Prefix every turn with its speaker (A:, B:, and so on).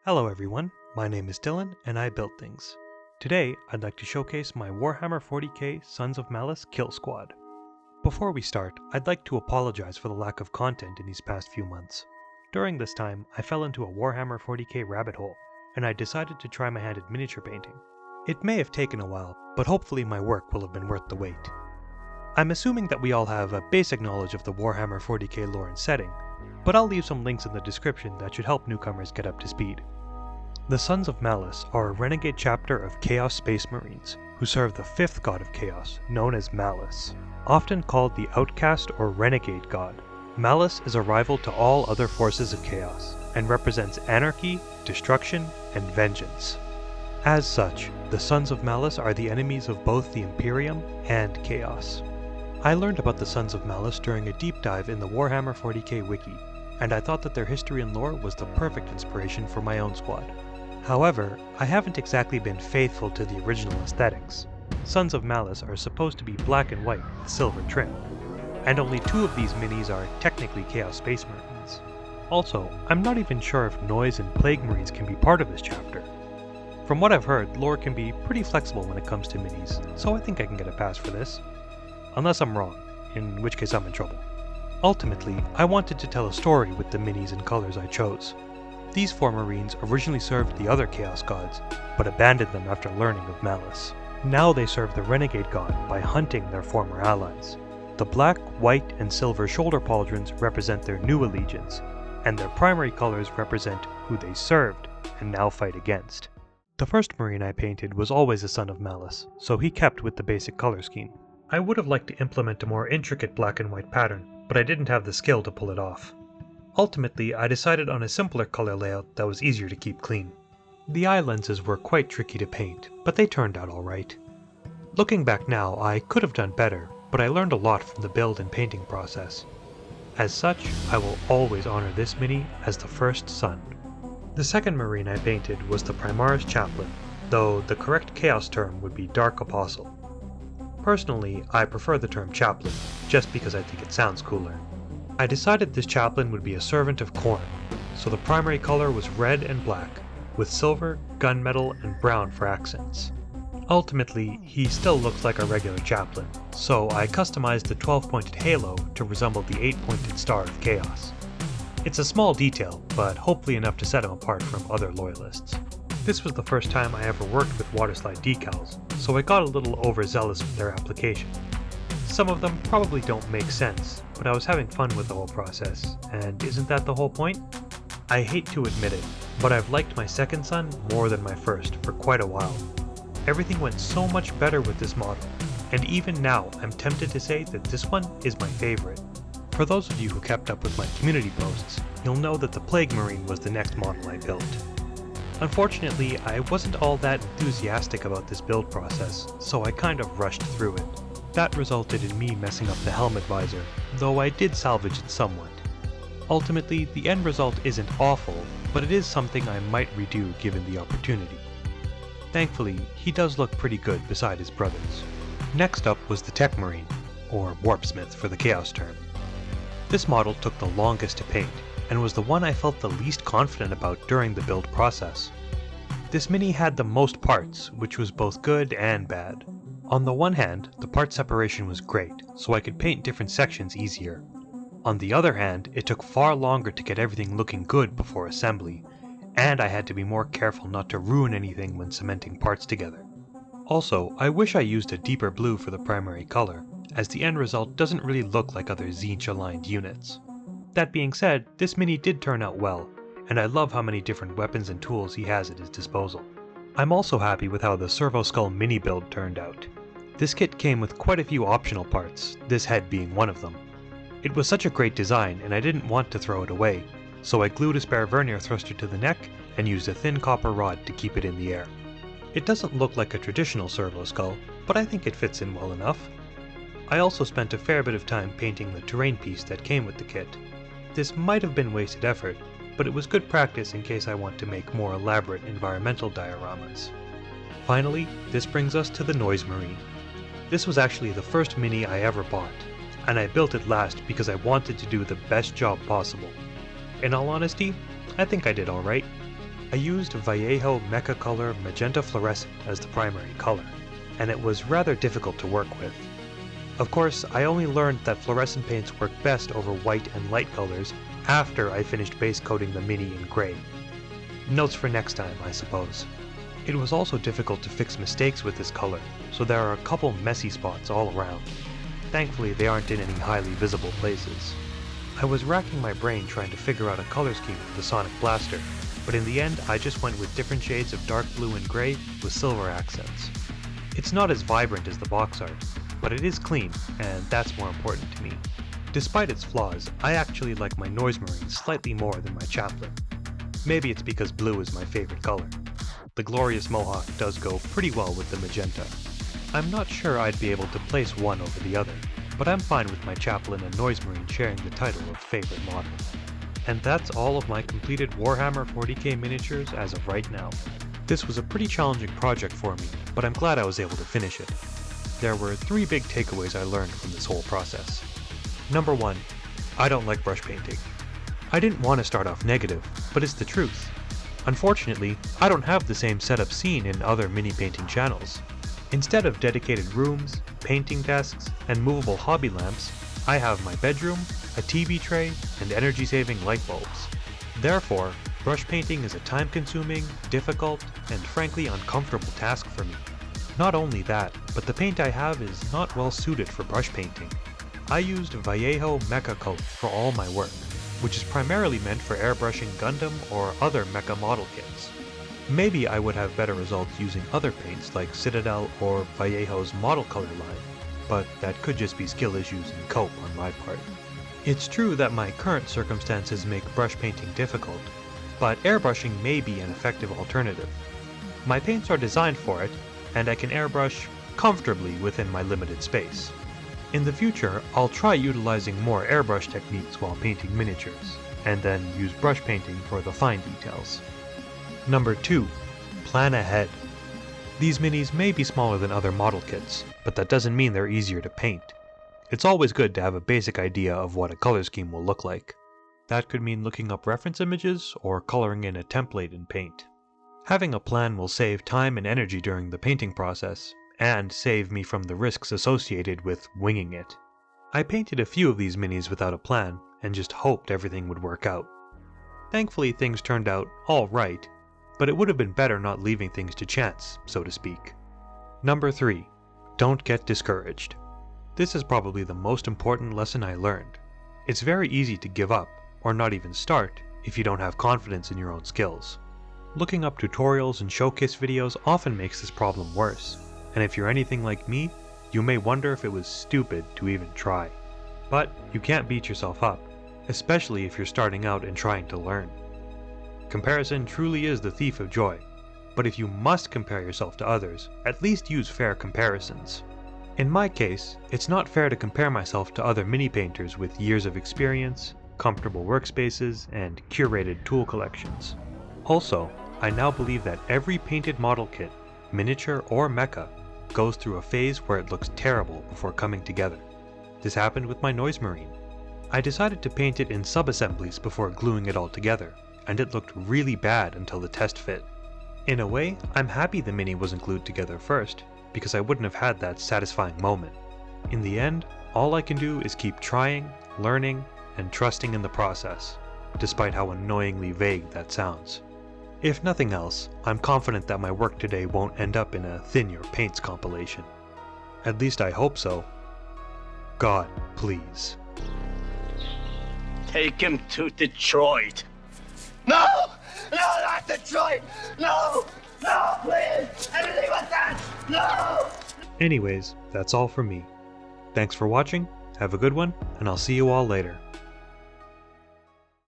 A: Hello everyone, my name is Dylan and I build things. Today I'd like to showcase my Warhammer 40K Sons of Malice kill squad. Before we start, I'd like to apologize for the lack of content in these past few months. During this time, I fell into a Warhammer 40K rabbit hole, and I decided to try my hand at miniature painting. It may have taken a while, but hopefully my work will have been worth the wait. I'm assuming that we all have a basic knowledge of the Warhammer 40K lore and setting, but I'll leave some links in the description that should help newcomers get up to speed. The Sons of Malice are a renegade chapter of Chaos Space Marines, who serve the fifth god of Chaos, known as Malice. Often called the Outcast or Renegade god, Malice is a rival to all other forces of Chaos, and represents anarchy, destruction, and vengeance. As such, the Sons of Malice are the enemies of both the Imperium and Chaos. I learned about the Sons of Malice during a deep dive in the Warhammer 40K wiki, and I thought that their history and lore was the perfect inspiration for my own squad. However, I haven't exactly been faithful to the original aesthetics. Sons of Malice are supposed to be black and white with silver trim, and only 2 of these minis are technically Chaos Space Marines. Also, I'm not even sure if Noise and Plague Marines can be part of this chapter. From what I've heard, lore can be pretty flexible when it comes to minis, so I think I can get a pass for this. Unless I'm wrong, in which case I'm in trouble. Ultimately, I wanted to tell a story with the minis and colors I chose. These 4 Marines originally served the other Chaos gods, but abandoned them after learning of Malice. Now they serve the Renegade god by hunting their former allies. The black, white, and silver shoulder pauldrons represent their new allegiance, and their primary colors represent who they served and now fight against. The first Marine I painted was always a Son of Malice, so he kept with the basic color scheme. I would have liked to implement a more intricate black and white pattern, but I didn't have the skill to pull it off. Ultimately, I decided on a simpler color layout that was easier to keep clean. The eye lenses were quite tricky to paint, but they turned out alright. Looking back now, I could have done better, but I learned a lot from the build and painting process. As such, I will always honor this mini as the first son. The second Marine I painted was the Primaris Chaplain, though the correct Chaos term would be Dark Apostle. Personally, I prefer the term Chaplain, just because I think it sounds cooler. I decided this Chaplain would be a servant of Khorne, so the primary color was red and black, with silver, gunmetal, and brown for accents. Ultimately, he still looks like a regular Chaplain, so I customized the 12-pointed halo to resemble the 8-pointed Star of Chaos. It's a small detail, but hopefully enough to set him apart from other loyalists. This was the first time I ever worked with waterslide decals, so I got a little overzealous with their application. Some of them probably don't make sense, but I was having fun with the whole process, and isn't that the whole point? I hate to admit it, but I've liked my second son more than my first for quite a while. Everything went so much better with this model, and even now I'm tempted to say that this one is my favorite. For those of you who kept up with my community posts, you'll know that the Plague Marine was the next model I built. Unfortunately, I wasn't all that enthusiastic about this build process, so I kind of rushed through it. That resulted in me messing up the helmet visor, though I did salvage it somewhat. Ultimately, the end result isn't awful, but it is something I might redo given the opportunity. Thankfully, he does look pretty good beside his brothers. Next up was the Techmarine, or Warpsmith for the Chaos term. This model took the longest to paint, and was the one I felt the least confident about during the build process. This mini had the most parts, which was both good and bad. On the one hand, the part separation was great, so I could paint different sections easier. On the other hand, it took far longer to get everything looking good before assembly, and I had to be more careful not to ruin anything when cementing parts together. Also, I wish I used a deeper blue for the primary color, as the end result doesn't really look like other Tzeentch-aligned units. That being said, this mini did turn out well, and I love how many different weapons and tools he has at his disposal. I'm also happy with how the Servo Skull mini build turned out. This kit came with quite a few optional parts, this head being one of them. It was such a great design and I didn't want to throw it away, so I glued a spare vernier thruster to the neck and used a thin copper rod to keep it in the air. It doesn't look like a traditional Servo Skull, but I think it fits in well enough. I also spent a fair bit of time painting the terrain piece that came with the kit. This might have been wasted effort, but it was good practice in case I want to make more elaborate environmental dioramas. Finally, this brings us to the Noise Marine. This was actually the first mini I ever bought, and I built it last because I wanted to do the best job possible. In all honesty, I think I did alright. I used Vallejo Mecha Color Magenta Fluorescent as the primary color, and it was rather difficult to work with. Of course, I only learned that fluorescent paints work best over white and light colors after I finished base coating the mini in gray. Notes for next time, I suppose. It was also difficult to fix mistakes with this color, so there are a couple messy spots all around. Thankfully, they aren't in any highly visible places. I was racking my brain trying to figure out a color scheme for the Sonic Blaster, but in the end I just went with different shades of dark blue and gray with silver accents. It's not as vibrant as the box art, but it is clean, and that's more important to me. Despite its flaws, I actually like my Noise Marine slightly more than my Chaplain. Maybe it's because blue is my favorite color. The Glorious Mohawk does go pretty well with the magenta. I'm not sure I'd be able to place one over the other, but I'm fine with my Chaplain and Noise Marine sharing the title of favorite model. And that's all of my completed Warhammer 40K miniatures as of right now. This was a pretty challenging project for me, but I'm glad I was able to finish it. There were 3 big takeaways I learned from this whole process. Number 1, I don't like brush painting. I didn't want to start off negative, but it's the truth. Unfortunately, I don't have the same setup seen in other mini painting channels. Instead of dedicated rooms, painting desks, and movable hobby lamps, I have my bedroom, a TV tray, and energy-saving light bulbs. Therefore, brush painting is a time-consuming, difficult, and frankly uncomfortable task for me. Not only that, but the paint I have is not well suited for brush painting. I used Vallejo Mecha Color for all my work, which is primarily meant for airbrushing Gundam or other mecha model kits. Maybe I would have better results using other paints like Citadel or Vallejo's model color line, but that could just be skill issues and cope on my part. It's true that my current circumstances make brush painting difficult, but airbrushing may be an effective alternative. My paints are designed for it, and I can airbrush comfortably within my limited space. In the future, I'll try utilizing more airbrush techniques while painting miniatures, and then use brush painting for the fine details. Number 2. Plan ahead. These minis may be smaller than other model kits, but that doesn't mean they're easier to paint. It's always good to have a basic idea of what a color scheme will look like. That could mean looking up reference images or coloring in a template in Paint. Having a plan will save time and energy during the painting process, and save me from the risks associated with winging it. I painted a few of these minis without a plan, and just hoped everything would work out. Thankfully things turned out alright, but it would have been better not leaving things to chance, so to speak. Number 3. Don't get discouraged. This is probably the most important lesson I learned. It's very easy to give up, or not even start, if you don't have confidence in your own skills. Looking up tutorials and showcase videos often makes this problem worse, and if you're anything like me, you may wonder if it was stupid to even try. But you can't beat yourself up, especially if you're starting out and trying to learn. Comparison truly is the thief of joy, but if you must compare yourself to others, at least use fair comparisons. In my case, it's not fair to compare myself to other mini painters with years of experience, comfortable workspaces, and curated tool collections. Also, I now believe that every painted model kit, miniature or mecha, goes through a phase where it looks terrible before coming together. This happened with my Noise Marine. I decided to paint it in sub-assemblies before gluing it all together, and it looked really bad until the test fit. In a way, I'm happy the mini wasn't glued together first, because I wouldn't have had that satisfying moment. In the end, all I can do is keep trying, learning, and trusting in the process, despite how annoyingly vague that sounds. If nothing else, I'm confident that my work today won't end up in a Thin Your Paints compilation. At least I hope so. God, please.
B: Take him to Detroit. No! No, not Detroit! No! No, please! Anything but that! No!
A: Anyways, that's all from me. Thanks for watching, have a good one, and I'll see you all later.